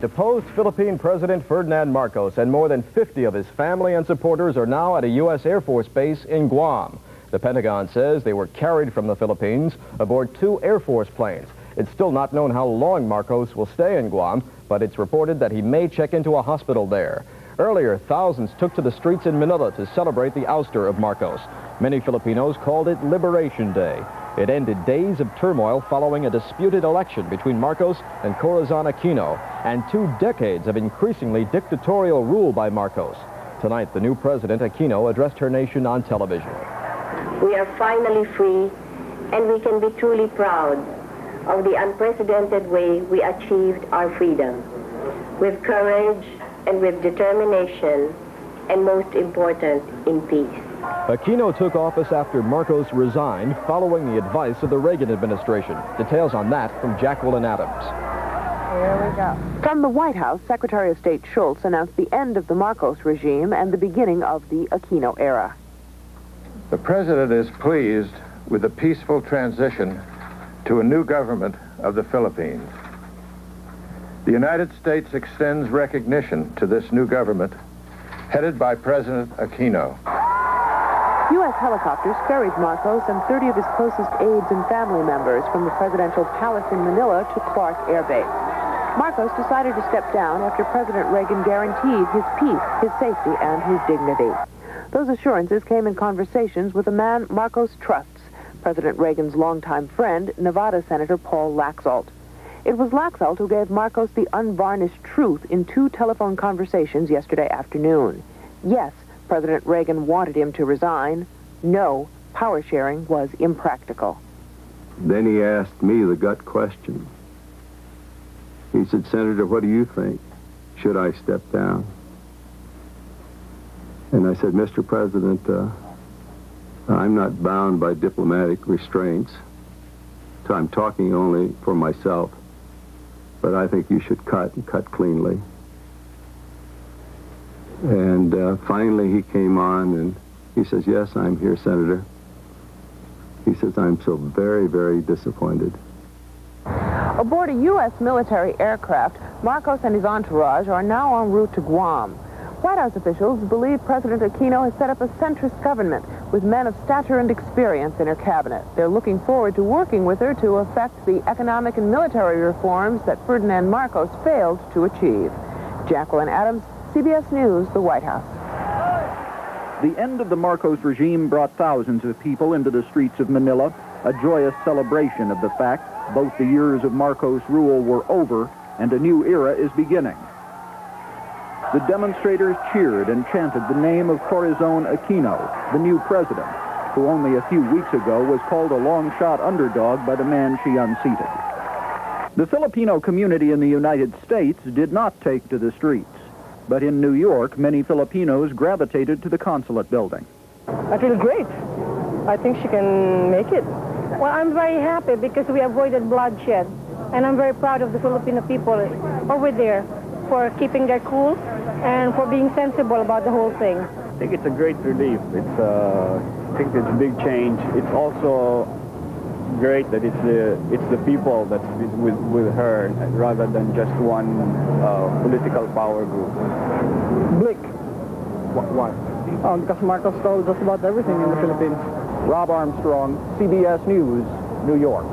Deposed Philippine President Ferdinand Marcos and more than 50 of his family and supporters are now at a U.S. Air Force base in Guam. The Pentagon says they were carried from the Philippines aboard 2 Air Force planes. It's still not known how long Marcos will stay in Guam, but it's reported that he may check into a hospital there. Earlier, thousands took to the streets in Manila to celebrate the ouster of Marcos. Many Filipinos called it Liberation Day. It ended days of turmoil following a disputed election between Marcos and Corazon Aquino and 2 decades of increasingly dictatorial rule by Marcos. Tonight, the new president, Aquino, addressed her nation on television. We are finally free, and we can be truly proud of the unprecedented way we achieved our freedom, with courage and with determination, and most important, in peace. Aquino took office after Marcos resigned following the advice of the Reagan administration. Details on that from Jacqueline Adams. Here we go. From the White House, Secretary of State Schultz announced the end of the Marcos regime and the beginning of the Aquino era. The president is pleased with the peaceful transition to a new government of the Philippines. The United States extends recognition to this new government headed by President Aquino. U.S. helicopters ferried Marcos and 30 of his closest aides and family members from the presidential palace in Manila to Clark Air Base. Marcos decided to step down after President Reagan guaranteed his peace, his safety, and his dignity. Those assurances came in conversations with a man Marcos trusts, President Reagan's longtime friend, Nevada Senator Paul Laxalt. It was Laxalt who gave Marcos the unvarnished truth in 2 telephone conversations yesterday afternoon. Yes, President Reagan wanted him to resign. No, power sharing was impractical. Then he asked me the gut question. He said, "Senator, what do you think? Should I step down?" And I said, "Mr. President, I'm not bound by diplomatic restraints. So I'm talking only for myself. But I think you should cut and cut cleanly." And finally he came on and he says, "Yes, I'm here, Senator." He says, "I'm so very, very disappointed." Aboard a U.S. military aircraft, Marcos and his entourage are now en route to Guam. White House officials believe President Aquino has set up a centrist government with men of stature and experience in her cabinet. They're looking forward to working with her to effect the economic and military reforms that Ferdinand Marcos failed to achieve. Jacqueline Adams, CBS News, the White House. The end of the Marcos regime brought thousands of people into the streets of Manila, a joyous celebration of the fact both the years of Marcos' rule were over and a new era is beginning. The demonstrators cheered and chanted the name of Corazon Aquino, the new president, who only a few weeks ago was called a long-shot underdog by the man she unseated. The Filipino community in the United States did not take to the streets, but in New York, many Filipinos gravitated to the consulate building. I feel great. I think she can make it. Well, I'm very happy because we avoided bloodshed, and I'm very proud of the Filipino people over there for keeping their cool and for being sensible about the whole thing. I think it's a great relief. I think it's a big change. It's also great that it's the people that's with her rather than just one political power group. Blick. What? Because Marcos told us about everything in the Philippines. Rob Armstrong, CBS News, New York.